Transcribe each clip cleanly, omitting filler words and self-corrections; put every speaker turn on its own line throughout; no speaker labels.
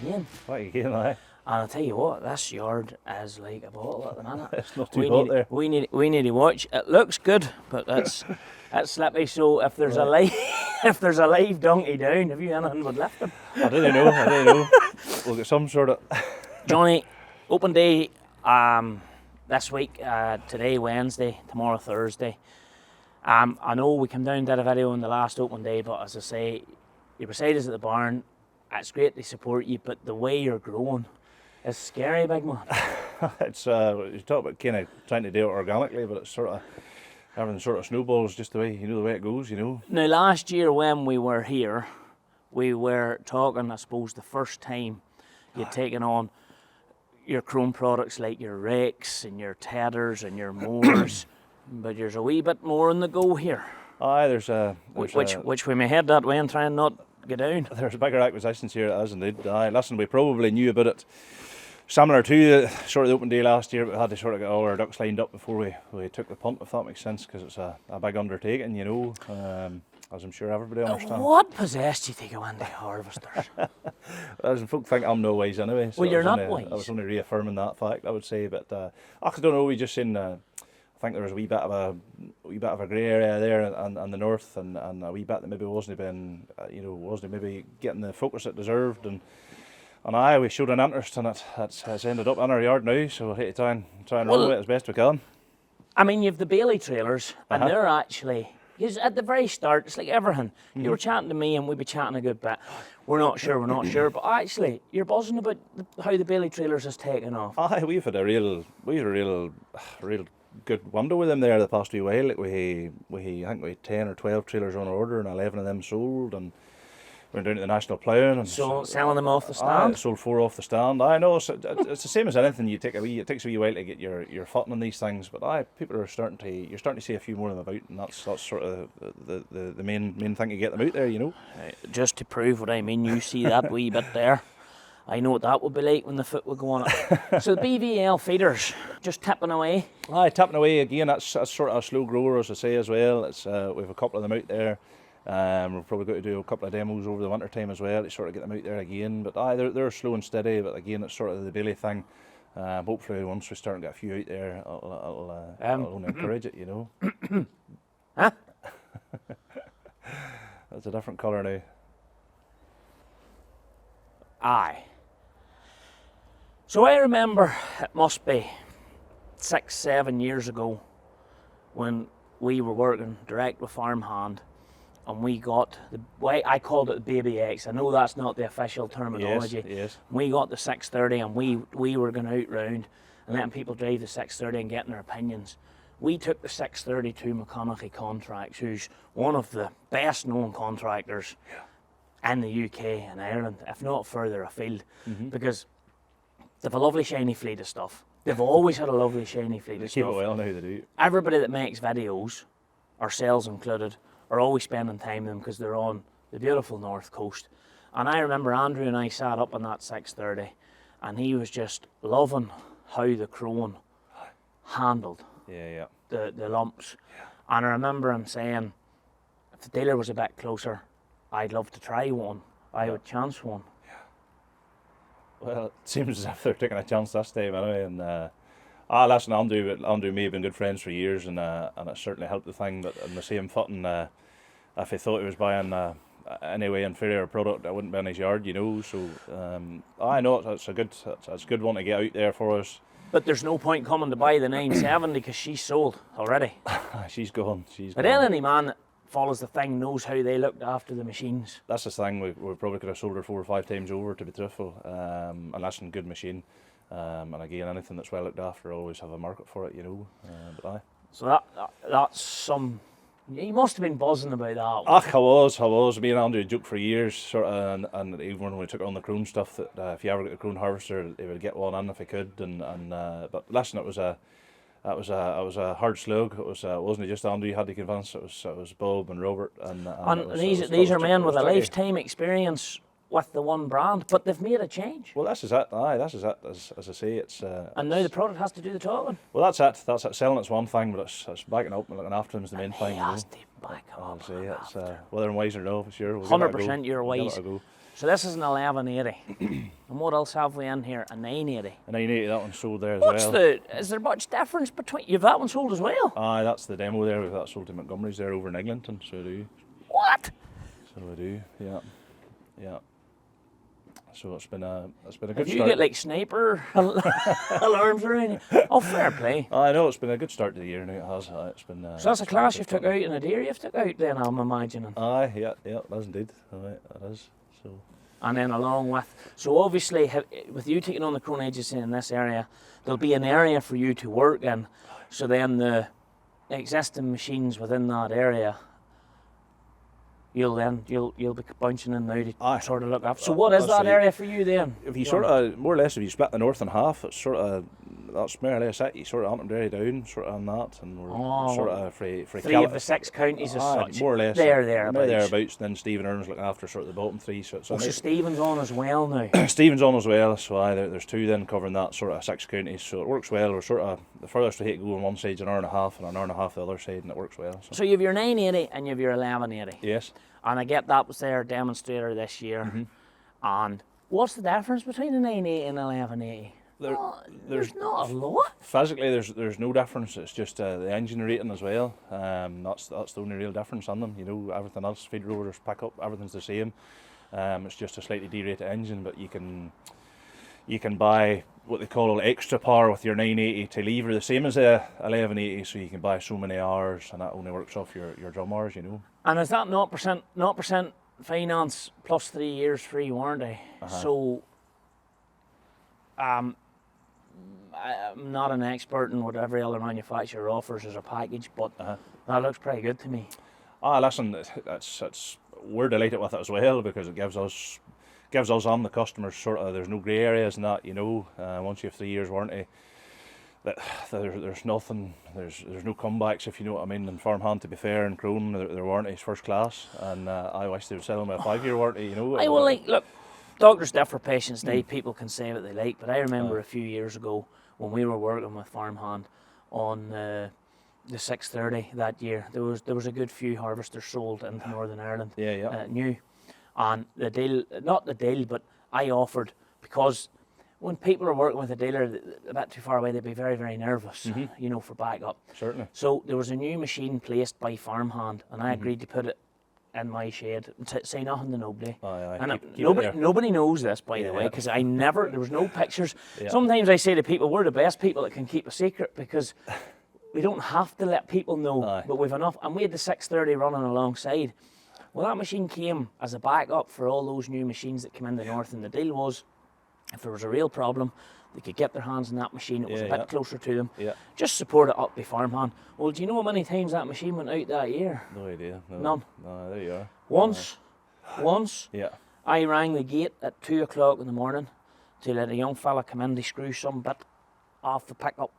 gain.
What a gain, aye.
And I'll tell you what, this yard is like a bottle at the minute.
It's not too hot there.
We need to watch. It looks good, but it's slippy. So if there's a live donkey down, have you anything would lift him?
I didn't know. We'll get some sort of...
Johnny, open day this week. Today Wednesday, tomorrow Thursday. I know we came down and did a video on the last open day, but as I say, you're beside us at the barn. It's great to support you, but the way you're growing is scary, big man.
It's you talk about kind of trying to do it organically, but it's sort of everything sort of snowballs just the way it goes, you know.
Now last year when we were here, we were talking, I suppose, the first time you'd taken on your Krone products like your rakes and your tedders and your mowers, but there's a wee bit more on the go here.
Aye,
which we may head that way and try and not go down.
There's bigger acquisitions here, as indeed. Aye, listen, we probably knew about it similar to sort of the open day last year, but we had to sort of get all our ducks lined up before we took the punt, if that makes sense, because it's a big undertaking, you know, as I'm sure everybody understands.
What possessed you to go into harvesters?
As folk think I'm no wise anyway. So
well, you're not wise.
I was only reaffirming that fact, I would say, but I don't know. We just seen. I think there was a wee bit of a grey area there and the north, and a wee bit that maybe wasn't been, wasn't maybe getting the focus it deserved, and aye, we showed an interest in it. It's ended up in our yard now, so we'll have to try and run with it as best we can.
I mean, you've the Bailey trailers, and they're actually, because at the very start, it's like everything. You were chatting to me, and we'd be chatting a good bit. We're not sure, but actually, you're buzzing about how the Bailey trailers has taken off.
Aye, we've had a real good window with them there the past few while. Like I think we had 10 or 12 trailers on order, and 11 of them sold, and went down to the national ploughing and
selling them off the stand.
Sold 4 off the stand. I know it's the same as anything. It takes a wee while to get your footing on these things, but people are starting to see a few more of them about, and that's sort of the main thing to get them out there, you know.
Just to prove what I mean, you see that wee bit there. I know what that would be like when the foot would go on it. So the BVL feeders, just tipping away.
Aye, tipping away again. That's sort of a slow grower, as I say, as well. It's we've a couple of them out there. We're probably going to do a couple of demos over the winter time as well to sort of get them out there again. But aye, they're slow and steady. But again, it's sort of the Bailey thing. Hopefully, once we start to get a few out there, it'll only encourage it, you know.
Huh?
That's a different colour now.
Aye. So I remember it must be 6-7 years ago when we were working direct with Farmhand, and we got I called it the Baby X. I know that's not the official terminology.
Yes.
We got the 630, and we were going out round and letting people drive the 630 and getting their opinions. We took the 630 to McMullan Contracts, who's one of the best known contractors in the UK and Ireland, if not further afield, because they've a lovely shiny fleet of stuff. They've always had a lovely shiny fleet of stuff.
Keep it well now, they do.
Everybody that makes videos, ourselves included, are always spending time with them because they're on the beautiful north coast. And I remember Andrew and I sat up on that 630, and he was just loving how the Krone handled the lumps. And I remember him saying, if the dealer was a bit closer, I'd love to try one. I would chance one.
Well, it seems as if they're taking a chance this time anyway. And listen, Andrew may have been good friends for years, and it certainly helped the thing. But on the same footing, if he thought he was buying any way inferior product, that wouldn't be in his yard, you know. So I know it's a good one to get out there for us.
But there's no point coming to buy the 970 because she's sold already.
She's gone.
But any man that follows the thing knows how they looked after the machines.
That's the thing. We probably could have sold her 4 or 5 times over, to be truthful. And that's a good machine. And again, anything that's well looked after always have a market for it, you know. But aye.
So that's some. You must have been buzzing about that.
I was. Me and Andrew joked for years, sort of, and even when we took on the Krone stuff, that if you ever get the Krone harvester, they would get one in if he could. But listen, it was a hard slug. It wasn't just Andrew you had to convince. It was Bob and Robert, and
these are men with a lifetime experience with the one brand, but they've made a change.
Well, this is it. Aye, this is it. As I say, it's.
And now the product has to do the talking.
Well, that's it. That's it. Selling it's one thing, but it's backing up and looking after him is the main thing.
He has to back up.
I'll say it's whether I'm wise or no, for sure.
100% you're wise. So this is an 1180. And what else have we in here? A 980.
A 980, that one's sold there as
What's
well.
is there much difference between, you've that one sold as well?
Aye, that's the demo there. We've got that sold to Montgomery's there over in Eglinton, so I do.
What?
So I do, yeah. Yeah. So it's been a good
Have you
start.
get like sniper alarms around you? Oh, fair play.
I know, it's been a good start to the year now, it has. It's been,
So that's a class you've
took
took out and a deer you've took out then, I'm imagining.
Aye, yeah, it is indeed. Aye, it is. So.
And then along with, so obviously with you taking on the Krone agency in this area, there'll be an area for you to work in. So then the existing machines within that area, you'll be bouncing in now to
Aye.
sort of look after. So what is that area for you then?
If you sort of, more or less, if you split the north in half, it's sort of, that's more or less it. You sort of hunt them very down, sort of on that, and we're sort of for
3 of the 6 counties as such.
more or less.
Thereabouts.
Then Stephen Earn's looking after sort of the bottom 3. So
Stephen's on as well now.
Stephen's on as well, so there's 2 then covering that sort of 6 counties, so it works well. We're sort of, the furthest we hate to go on one side's an hour and a half, and an hour and a half the other side, and it works well.
So you have your 980 and you have your 1180.
Yes.
And I get that was their demonstrator this year.
Mm-hmm.
And what's the difference between a 980 and 1180? There's not a lot.
Physically, there's no difference. It's just the engine rating as well. That's the only real difference on them. You know, everything else, feed rotors, pick up, everything's the same. It's just a slightly derated engine, but you can buy what they call extra power with your 980 to lever, the same as a 1180. So you can buy so many hours, and that only works off your drum hours. You know.
And is that 0% finance plus 3 years free warranty? So, I'm not an expert in what every other manufacturer offers as a package, but that looks pretty good to me.
Listen, we're delighted with it as well, because it gives us and the customers sort of, there's no grey areas in that, you know. Once you have 3 years warranty, there's nothing, there's no comebacks, if you know what I mean. And Farmhand, to be fair, and Krone, their warranty is first class, and I wish they would sell them a 5-year warranty, you know.
Look, doctors differ, patients die, people can say what they like, but I remember a few years ago when we were working with Farmhand on the 630 that year, there was a good few harvesters sold in Northern Ireland, new. And the deal, not the deal, but I offered, because when people are working with a dealer a bit too far away, they'd be very, very nervous, you know, for backup.
Certainly.
So there was a new machine placed by Farmhand, and I agreed to put it in my shed and say nothing to nobody. And nobody knows this, by the way, because there was no pictures. Sometimes I say to people, we're the best people that can keep a secret, because we don't have to let people know, but we've enough. And we had the 630 running alongside. Well, that machine came as a backup for all those new machines that came in the north, and the deal was, if there was a real problem, they could get their hands on that machine. It was a bit closer to them. Just support it up by Farmhand. Well, do you know how many times that machine went out that year?
No idea. No.
None.
No, there you are.
Once,
I
rang the gate at 2 o'clock in the morning to let a young fella come in to screw some bit off the pickup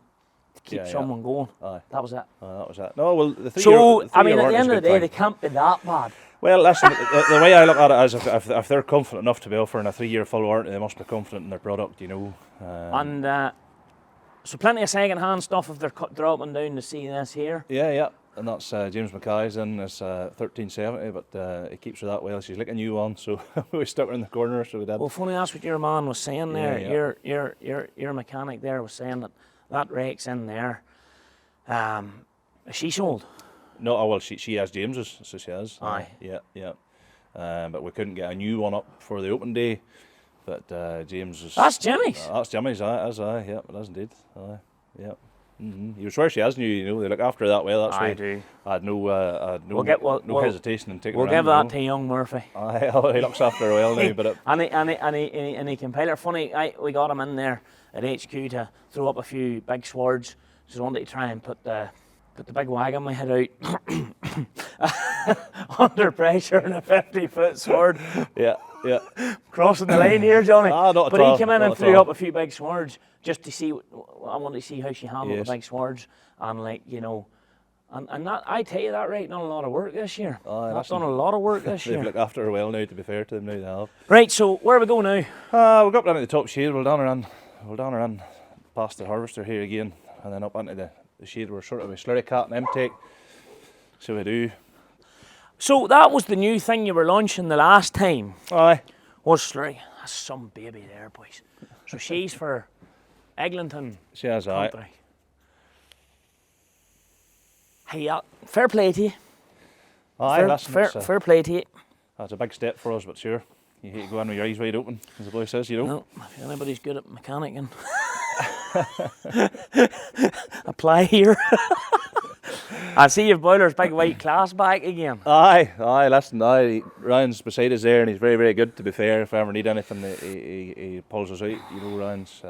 to keep someone going. That was it.
That was it. No, well, the 3
So, I mean,
year
at the end of the day,
thing.
they can't be that bad.
Well, listen, the way I look at it is, if they're confident enough to be offering a 3-year full warranty, they must be confident in their product, you know.
So plenty of second-hand stuff if they're dropping down to see this here.
Yeah, and that's James Mackay's in, it's 1370, but he keeps her that well. She's like a new one, so we stuck her in the corner, so we did.
Well, funny, that's what your man was saying there. Your mechanic there was saying that rake's in there. Is she sold?
No, well, she has James's, so she has.
Aye.
Yeah. But we couldn't get a new one up for the open day. But James is.
That's Jimmy's.
That's Jimmy's, yeah, it is indeed. Yeah. You swear she has new, you know, they look after her that well, that's why.
I do.
I had no hesitation in taking her
We'll give that to young Murphy.
He looks after her well now, but
and he can pilot. Funny, we got him in there at HQ to throw up a few big swords. Just wanted to try and put the big wag on my head out under pressure in a 50-foot sword.
Yeah.
Crossing the line here, Johnny.
But
he came in and threw up a few big swords just to see. I wanted to see how she handled the big swords, and like, you know, and that, I tell you that right, done a lot of work this year. I've done a lot of work this year.
They've looked after her well now, to be fair to them, now they have.
Right, so where are we going now?
We'll go up down to the top shade. We'll down her in past the harvester here again, and then up into the shade. We're sort of a slurry cat and M-take. So we do.
So that was the new thing you were launching the last time.
Aye.
What's slurry? That's some baby there, boys. So she's for Eglinton
She has aye.
country. Hey, fair play to you.
Aye,
Fair play to you.
that's a big step for us, but sure, you hate to go in with your eyes wide open, as the boy says, you know.
No, if anybody's good at mechanicking, apply here. I see your boiler's big white class back again.
Aye, listen, Ryan's beside us there, and he's very, very good, to be fair. If I ever need anything, he pulls us out, you know. Ryan's,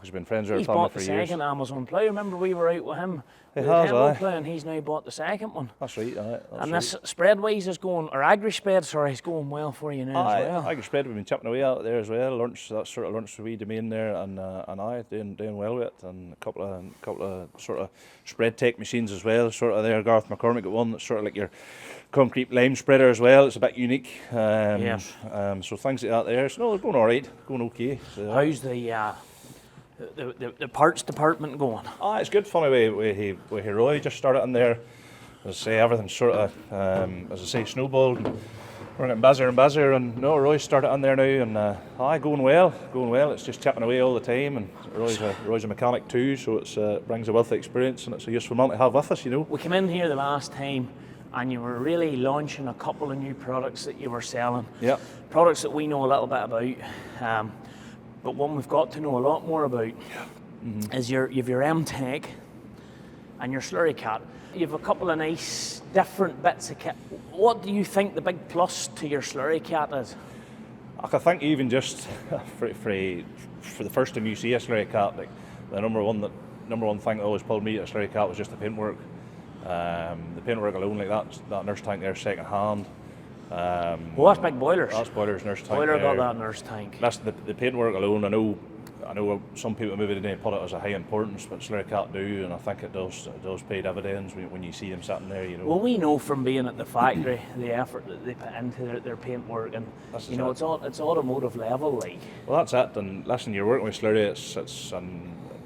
he's been friends with our
He's
family
bought
for
the
years.
second Amazon plough. Remember we were out with him
He
with
has,
the Tembo
aye.
plough, and he's now bought the second one.
That's right, aye.
And this spreadwise is going, or agri spread, sorry, is going well for you now as well.
I can spread, we've been chipping away out there as well. Lunch, that sort of lunch wee domain there, and I doing well with it, and a couple of sort of spread tech machines as well. Sort of there, Garth McCormick got one that's sort of like your concrete lime spreader as well. It's a bit unique.
Yes.
So things like that there. So no, they're going all right, going okay. So,
How's the parts department going?
it's good. Funny way Roy just started in there. As I say, everything's sort of as I say, snowballed. We're getting busier and busier, and no, Roy's started in there now, and going well. It's just chipping away all the time, and Roy's a mechanic too, so it's brings a wealth of experience, and it's a useful man to have with us, you know.
We came in here the last time, and you were really launching a couple of new products that you were selling.
Yeah.
Products that we know a little bit about, but one we've got to know a lot more about is your M-Tech and your slurry cat. You've a couple of nice different bits of kit. What do you think the big plus to your slurry cat is?
I think even just for the first time you see a slurry cat, like the number one thing that always pulled me at a slurry cat was just the paintwork. The paintwork alone, like that nurse tank there, second hand.
Well, that's big boilers.
That's boilers, nurse tank.
Boiler
there.
got that nurse tank.
That's the paintwork alone. I know some people maybe didn't put it as a high importance, but slurry cat do, and I think it does pay dividends when you see them sitting there, you know.
Well, we know from being at the factory the effort that they put into their paintwork, and
That's
you know it's automotive level, like.
Well, that's it. And listen, you're working with slurry. It's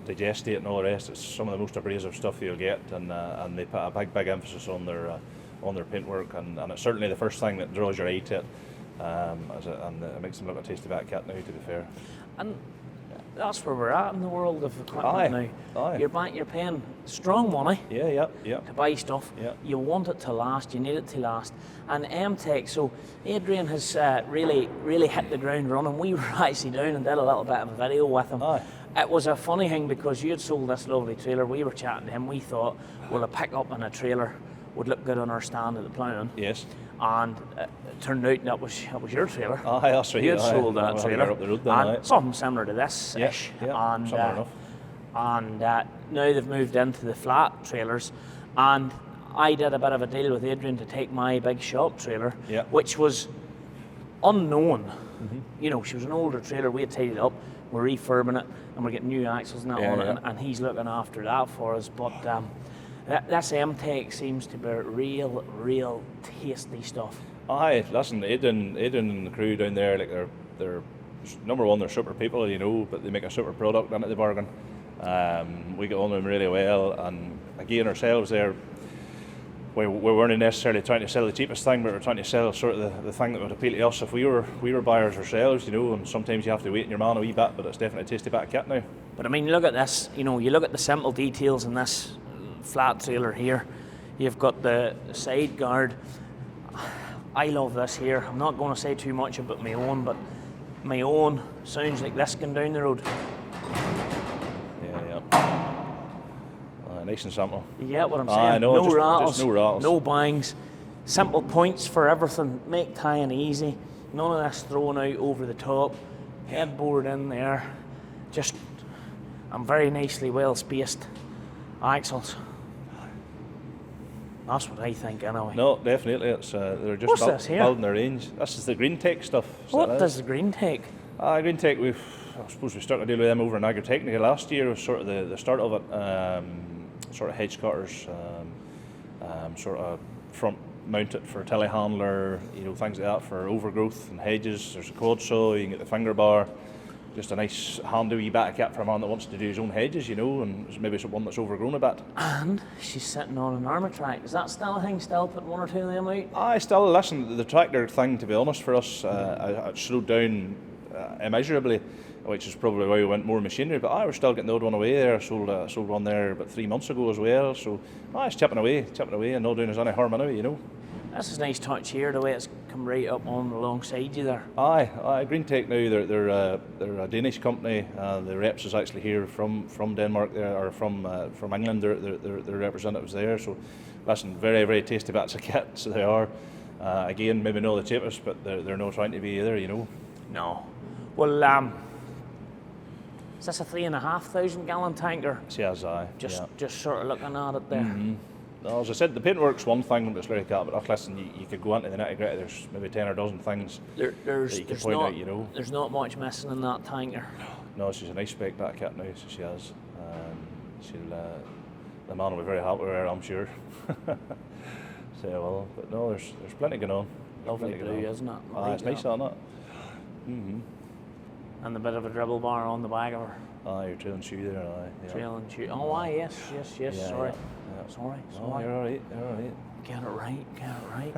digestate and all the rest. It's some of the most abrasive stuff you'll get, and they put a big emphasis on their paintwork, and it's certainly the first thing that draws your eye to it, and it makes them look a tasty bit of kit now, to be fair.
And that's where we're at in the world of equipment now.
Aye.
You're paying strong money
Yeah.
to buy stuff.
Yeah.
You want it to last. You need it to last. And M-Tech. So Adrian has really hit the ground running. We were actually down and did a little bit of a video with him.
Aye.
It was a funny thing because you had sold this lovely trailer. We were chatting to him. We thought, well, a pickup and a trailer would look good on our stand at the ploughing.
Yes.
And it turned out that was your trailer.
Aye, that's right.
You had sold that
Well,
trailer.
up the road then,
and
aye.
something similar to this ish.
Yeah,
And,
similar enough.
and now they've moved into the flat trailers. And I did a bit of a deal with Adrian to take my big shop trailer,
Yeah.
which was unknown. You know, she was an older trailer. We had tidied it up. We're refurbing it, and we're getting new axles and that on it, and he's looking after that for us. But this M-Tech seems to be real tasty stuff.
Aye, listen, Aidan and the crew down there, like they're number one, they're super people, you know, but they make a super product into the bargain. We get on with them really well, and again ourselves there, we weren't necessarily trying to sell the cheapest thing, but we're trying to sell sort of the thing that would appeal to us if we were buyers ourselves, you know. And sometimes you have to wait in your man a wee bit, but it's definitely a tasty bit of kit now.
But I mean, look at this. You know, you look at the simple details in this flat trailer here. You've got the side guard. I love this here. I'm not going to say too much about my own, but my own sounds like this going down the road.
Yeah. Nice and simple.
You get what I'm saying?
No,
no
just
rattles,
no rattles.
no bangs. Simple points for everything. Make tying easy. None of this thrown out over the top. Headboard in there. Just, I'm very nicely well spaced axles. That's what I think anyway.
No, definitely. It's they're just
What's this here?
building their range. This is the Green Tech stuff.
What does the Green take?
Green Tech, I suppose we started to deal with them over in Agritechnica last year. Was sort of the start of it. Sort of hedge cutters, sort of front mounted for telehandler, you know, things like that for overgrowth and hedges. There's a quad saw, you can get the finger bar. just a nice handy wee bit of kit for a man that wants to do his own hedges, you know, and maybe it's one that's overgrown a bit.
And she's sitting on an armour track. Is that still a thing? Still put one or two of them out?
I still listen. The tractor thing, to be honest, for us, I slowed down immeasurably, which is probably why we went more machinery. But I was still getting the odd one away there. I sold one there about 3 months ago as well. So it's chipping away, and not doing us any harm anyway, you know.
This is a nice touch here, the way it's come right up on alongside you there.
Aye, Green Tech now, they're a Danish company. The reps is actually here from Denmark there, or from England. They're representatives there. So, listen, very, very tasty bits of kit. So they are. Again, maybe not the cheapest, but they're not trying to be either, you know.
No. Well, is this a 3,500 gallon tanker?
Yes, aye.
Just sort of looking at it there.
Mm-hmm. No, as I said, the paintwork's one thing, but it's like that. But listen, you could go into the nitty gritty. There's maybe 10 or dozen things that you can point out, you know.
There's not much missing in that tanker.
No, she's a nice spec that kit now, so she has. The man will be very happy with her, I'm sure. So well, but no, there's plenty going on.
Lovely blue, isn't it?
It's nice, isn't it? Mm-hmm.
And a bit of a dribble bar on the back of her.
Your trailing shoe there, Yeah.
Trailing shoe. Oh, aye, yes.
Yeah,
Sorry.
yeah.
Sorry.
Oh, you're all right.
Get it right.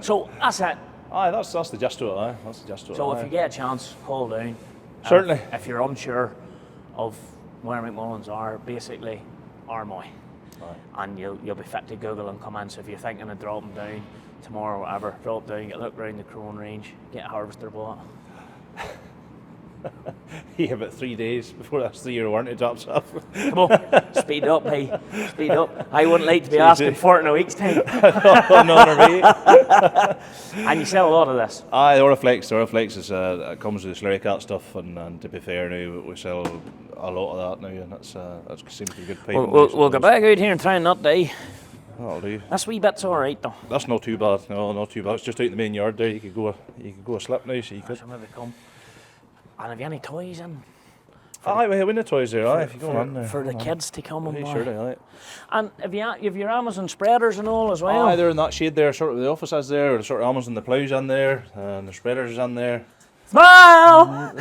So that's it.
That's the gist of it, That's the gist of it.
So if you get a chance, call down.
Certainly.
If you're unsure of where McMullans are, basically Armoy. And you'll be fit to Google and come in. So if you're thinking of dropping down tomorrow or whatever, drop down, get a look round the Krone range, get a harvester bought.
Yeah, about 3 days before that 3-year warranty drops off.
Come on, speed up, hey, speed up. I wouldn't like to be asking for it in a week's time. And you sell a lot of this.
The Oriflex is it comes with the slurry cat stuff, and to be fair now, we sell a lot of that now, and that seems to be good payment.
We'll go back out here and try and not die.
That'll do.
This wee bit's all right though.
That's not too bad. No, not too bad. It's just out in the main yard there. You could go a slip now, so you could.
Maybe come. And have you any toys in?
We have the toys there. If you go on there.
For the kids to come and buy.
Surely,
And have your Amazon spreaders and all as well?
They're in that shade there, sort of the office is there, sort of Amazon the ploughs in there, and the spreaders is in there.
Smile!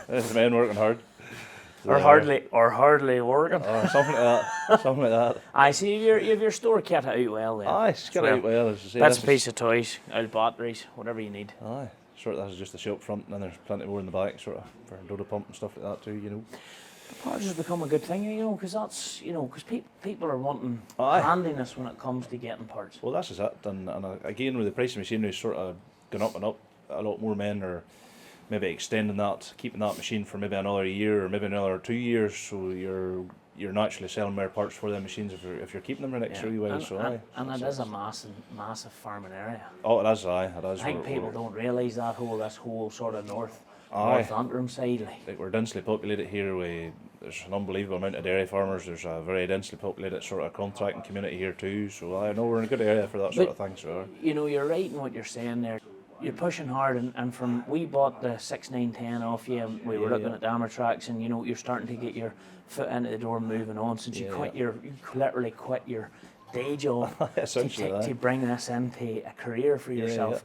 There's the men working hard.
Or hardly working.
Something like that.
I see your store kit out well then.
It's got out well, as I say.
That's a piece of toys, old batteries, whatever you need.
That's just the shop front, and then there's plenty more in the back, sort of for a Doda pump and stuff like that too, you know.
The parts has become a good thing, you know, because that's, you know, because people are wanting handiness when it comes to getting parts.
Well, that's it, and again with the price of machinery sort of gone up and up, a lot more men are maybe extending that, keeping that machine for maybe another year or maybe another 2 years, so you're naturally selling more parts for them machines if you're keeping them for next year.
And it is a massive farming area.
Oh, it is, it is.
I think people don't realise that this whole sort of North Antrim side.
Like we're densely populated here. There's an unbelievable amount of dairy farmers. There's a very densely populated sort of contracting community here too. So I know we're in a good area for that sort of thing. So
you know, you're right in what you're saying there. You're pushing hard, and we bought the 6910 off you, and we were looking at the armour tracks, and you know, you're starting to get your foot into the door, moving on. Since you literally quit your day job to bring this into a career for yourself.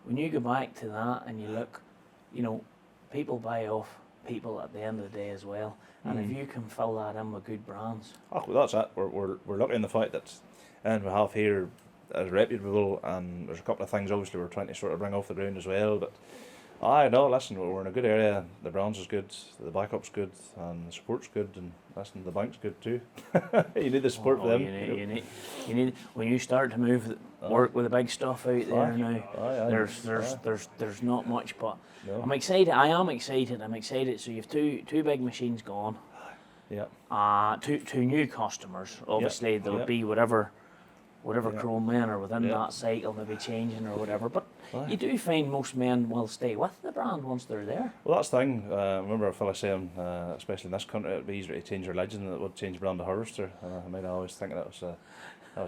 When you go back to that and you look, you know, people buy off people at the end of the day as well, and if you can fill that in with good brands.
Well, that's it. We're lucky in the fact that, and we have here as reputable, and there's a couple of things obviously we're trying to sort of bring off the ground as well, but listen, we're in a good area. The brands is good, the backup's good, and the support's good, and listen, the bank's good too. You need the support for them.
You need when you start to work with the big stuff out there now. There's not much, but I'm excited. I am excited. I'm excited. So you've two big machines gone. Two new customers. Obviously there'll be whatever Krone men are within that cycle, maybe changing or whatever. But you do find most men will stay with the brand once they're there.
Well, that's the thing. I remember a fella saying, especially in this country, it'd be easier to change religion than it would change brand of harvester. I mean, I always think that was a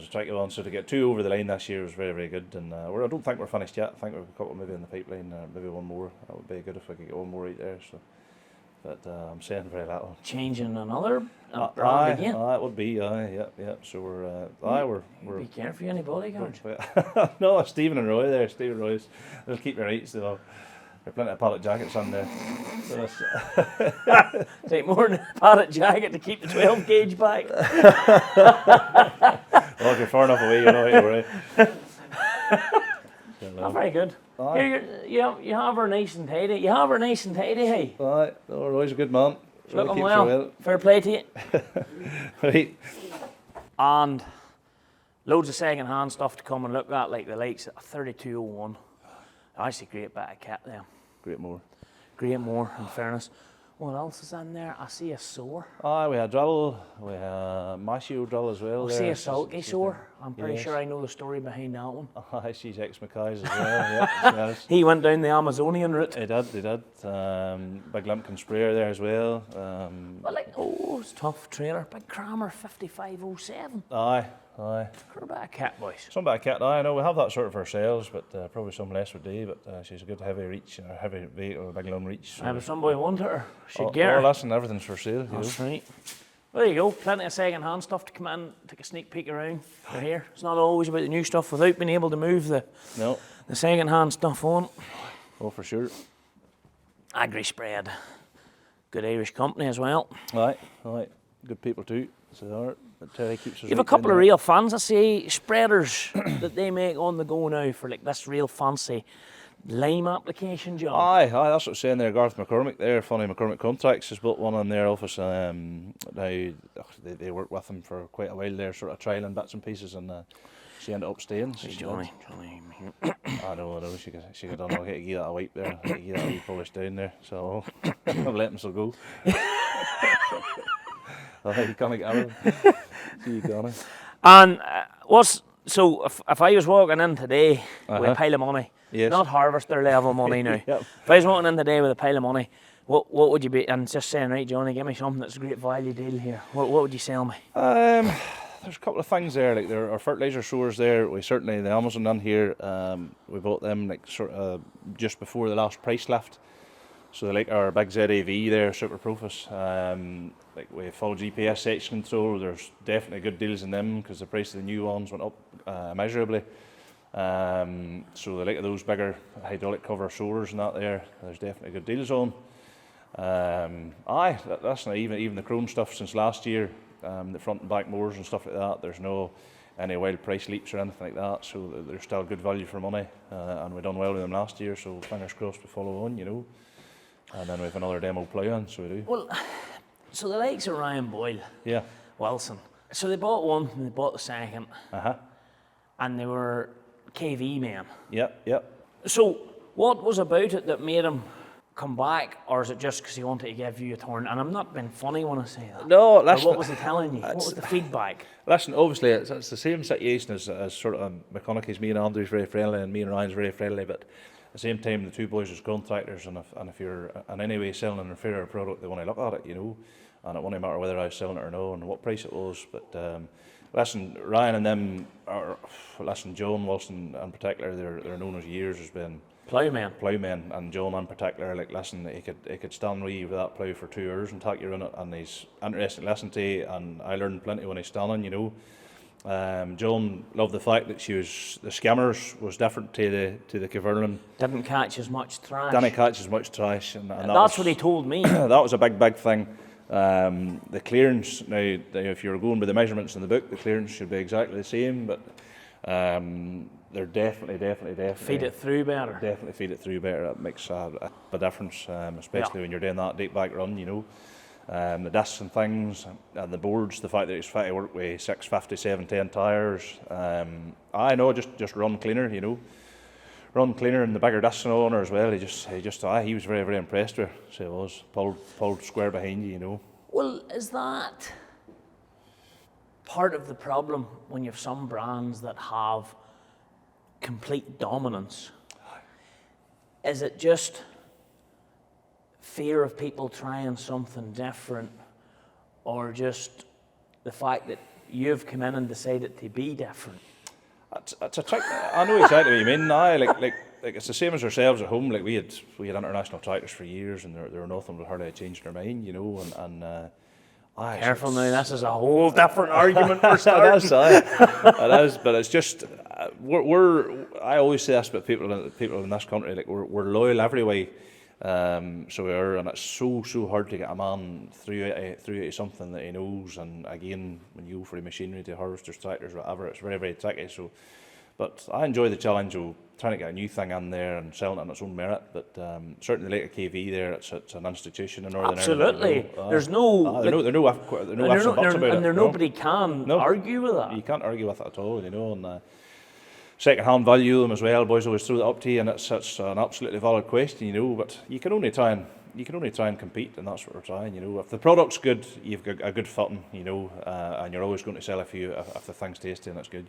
tricky one. So to get 2 over the line this year was very, very good. And I don't think we're finished yet. I think we've a couple maybe in the pipeline, maybe one more. That would be good if we could get one more out there. So. But I'm saying very little.
Changing another brand again?
It would be, yeah. So we're
be careful, any bodyguards.
No, Stephen and Roy there. Stephen and Roy's. They'll keep me right, so. There's plenty of pallet jackets on there. So that's,
Take more than a padded jacket to keep the 12 gauge back.
well, if you're far enough away, you know you're right.
Oh, very good.
Aye.
Here, you have her nice and tidy. You have her nice and tidy, hey.
Aye, no, we're always a good man.
Looking
keeps
well.
you
Fair play to you.
Right.
And loads of second-hand stuff to come and look at, like the likes of 3201. Actually, great bit of kit there.
Great more.
Great more, in fairness. What else is in there? I see a saw.
Aye, we had drill, we had Massey drill as well.
I
there.
see a sulky saw. I'm pretty
Yes.
sure I know the story behind that one.
Aye, she's ex-Mackay's as well. Yeah, yes.
He went down the Amazonian route.
He did. Big Limpkin sprayer there as well.
But like, oh, it's a tough trailer. Big Kramer 5507.
Aye.
Good bit of kit, boys.
Some bit of kit, I know we have that sort of ourselves, but probably some less would do. But she's a good heavy reach, or heavy vehicle, a big long reach. So
If somebody wanted her, she'd get her.
Oh, listen, everything's for sale.
That's right. There you go. Plenty of second-hand stuff to come in, take a sneak peek around. They're here. It's not always about the new stuff without being able to move the second-hand stuff on.
Oh, for sure.
Agri Spread. Good Irish company as well.
Aye. Good people too. So they are. But Terry keeps us.
You have a couple of real fans, I see, spreaders that they make on the go now for like this real fancy lime application job.
Aye, that's what I'm saying there. Garth McCormick there, Funny McCormick Contracts, has built one in their office. Now they worked with him for quite a while there, sort of trialling bits and pieces, and she ended up staying. So
Johnny.
I know. She could don't know how to give that a wipe there, how to give that a wee polish down there. So I've let him so go. You can't get out. You gonna.
And if I was walking in today with a pile of money, not harvester level money now.
Yep.
If I was walking in today with a pile of money, what would you be? And just saying, right, Johnny, give me something that's a great value deal here. What would you sell me?
There's a couple of things there. Like there are fertilizer sowers there. We certainly the Amazon in here. We bought them like sort of just before the last price lift. So they like our big ZAV there, Super Profus. Like we have full GPS section control. There's definitely good deals in them because the price of the new ones went up immeasurably. So they like those bigger hydraulic cover sowers and that there. There's definitely good deals on. That's not even the Krone stuff since last year. The front and back mowers and stuff like that. There's no any wild price leaps or anything like that. So there's still good value for money. And we done well with them last year. So fingers crossed we follow on, you know. And then we have another demo plough on, so we do.
Well, so the likes of Ryan Boyle, Wilson. So they bought one and they bought the second. And they were KV men.
Yep.
So what was about it that made him come back, or is it just because he wanted to give you a turn? And I'm not being funny when I say that.
No,
what was he telling you? What was the feedback?
Listen, obviously it's the same situation as sort of McConaughey's. Me and Andrew's very friendly, and me and Ryan's very friendly, but at the same time, the two boys are contractors, and if you're in any way selling an inferior product, they want to look at it, you know, and it won't matter whether I was selling it or no, and what price it was. But listen, Ryan and them John Wilson in particular, they're known as years as being ploughman, and John in particular, like listen, he could stand with that plough for 2 hours and take you around it, and he's interesting to listen to, and I learned plenty when he's standing, you know. Joan loved the fact that the skimmers was different to the Kverlin.
Didn't catch as much trash.
Didn't catch as much trash, and
that's what he told me.
That was a big thing. The clearance now, if you're going by the measurements in the book, the clearance should be exactly the same, but they're definitely
feed it through better.
Definitely feed it through better. It makes a difference, especially when you're doing that deep back run, you know. The discs and things, and the boards, the fact that it's fit to work with 650, 710 tyres. I know, just run cleaner, you know. Run cleaner, and the bigger discs and all on her as well. He was very, very impressed with her. So he was pulled square behind you, you know.
Well, is that part of the problem when you have some brands that have complete dominance? Is it just fear of people trying something different, or just the fact that you've come in and decided to be different?
It's a trick. I know exactly what you mean. Like it's the same as ourselves at home. Like we had international tractors for years, and there were nothing but hardly changing their mind, you know. And
Careful now, this is a whole different argument for starting.
It is, but it's just I always say this about people in this country, like we're loyal every way, so we are, and it's so hard to get a man through something that he knows. And again, when you go for the machinery to harvesters, tractors, whatever, it's very tricky. So, but I enjoy the challenge of trying to get a new thing in there and selling it on its own merit. But certainly, like a KV, there, it's an institution in Northern Ireland.
Absolutely, there's no,
and
nobody can argue with that.
You can't argue with it at all, And second-hand value them as well. Boys always throw that up to you, and it's an absolutely valid question, But you can only try and compete, and that's what we're trying, If the product's good, you've got a good footing, and you're always going to sell if the thing's tasty and it's good,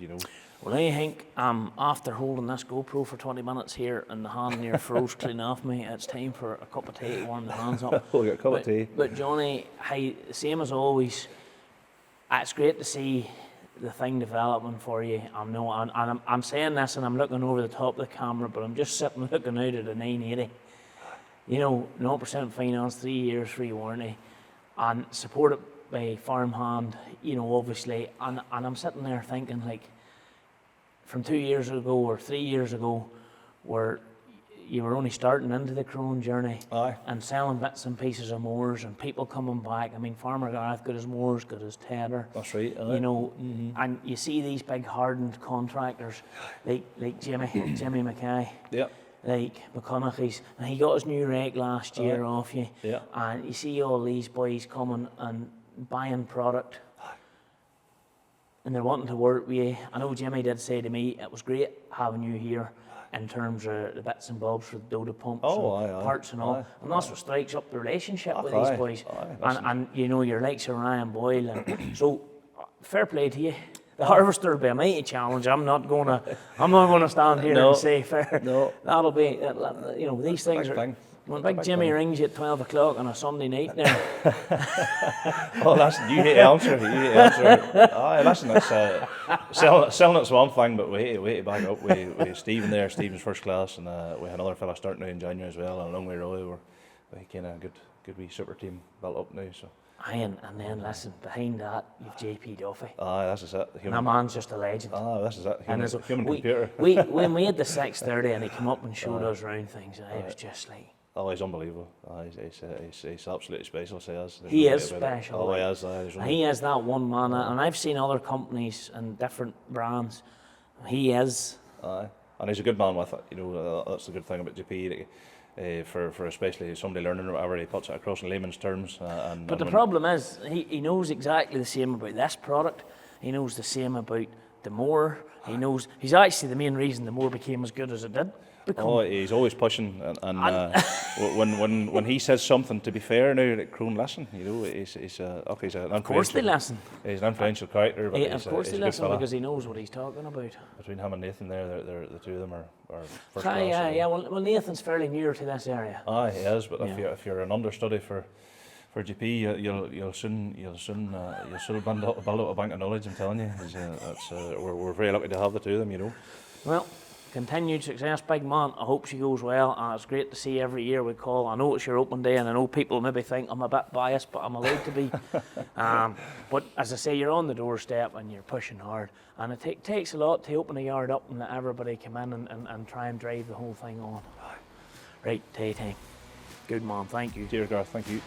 Well, I think after holding this GoPro for 20 minutes here and the hand near froze clean off me, it's time for a cup of tea to warm the hands up.
We'll get a cup of tea.
But Johnny, same as always, it's great to see the thing developing for you. I'm saying this and I'm looking over the top of the camera, but I'm just sitting looking out at the 980. 0% finance, 3 years free warranty, and supported by farmhand, obviously. And I'm sitting there thinking, like, from 2 years ago or 3 years ago, where you were only starting into the Krone journey, and selling bits and pieces of mowers, and people coming back. I mean, Farmer Gareth got his mowers, got his tedder.
That's right.
And you see these big hardened contractors like Jimmy Mackay.
Yeah.
Like McConaughey's, and he got his new rake last year off you.
Yeah.
And you see all these boys coming and buying product, and they're wanting to work with you. I know Jimmy did say to me, it was great having you here in terms of the bits and bobs for the Doda pumps and parts and all. And that's what strikes up the relationship with these boys. And you're like Sir Ryan Boyle. And so, fair play to you. The harvester will be a mighty challenge. I'm not gonna stand here and say fair.
No.
That'll be, these things are. When Big Jimmy rings you at 12 o'clock on a Sunday night there.
Oh, listen, you hate the answer. Listen, it's, selling it's one thing, but we hate to back up with Stephen there. Stephen's first class, and we had another fella starting now in January as well, and a long way away. We're kind of good wee super team built up now. So.
And then listen, behind that you've JP Duffy.
This is it.
That man's just a legend.
This is it. Human computer.
When we had the 6:30 and he came up and showed us around things, I was just like.
Oh, he's unbelievable. He's absolutely special.
He is special.
Oh, he is.
He is that one man, and I've seen other companies and different brands. He is.
And he's a good man with it. That's the good thing about GP. For especially somebody learning or whatever, he puts it across in layman's terms.
But the problem is, he knows exactly the same about this product. He knows the same about the mower. He's actually the main reason the mower became as good as it did.
He's always pushing, and when he says something, to be fair now, like Krone listen, he's an
of course they listen.
He's an influential character, but
of course they listen because he knows what he's talking about.
Between him and Nathan there, the two of them are first class.
Yeah. Well, Nathan's fairly near to this area.
He is, but if you're an understudy for GP, you'll soon build up a bank of knowledge. I'm telling you, we're very lucky to have the two of them.
Well. Continued success, big man. I hope she goes well, and it's great to see every year we call. I know it's your open day, and I know people maybe think I'm a bit biased, but I'm allowed to be. But as I say, you're on the doorstep and you're pushing hard, and it takes a lot to open a yard up and let everybody come in and try and drive the whole thing on. Right, tea time. Good man, thank you.
Dear Gareth, thank you.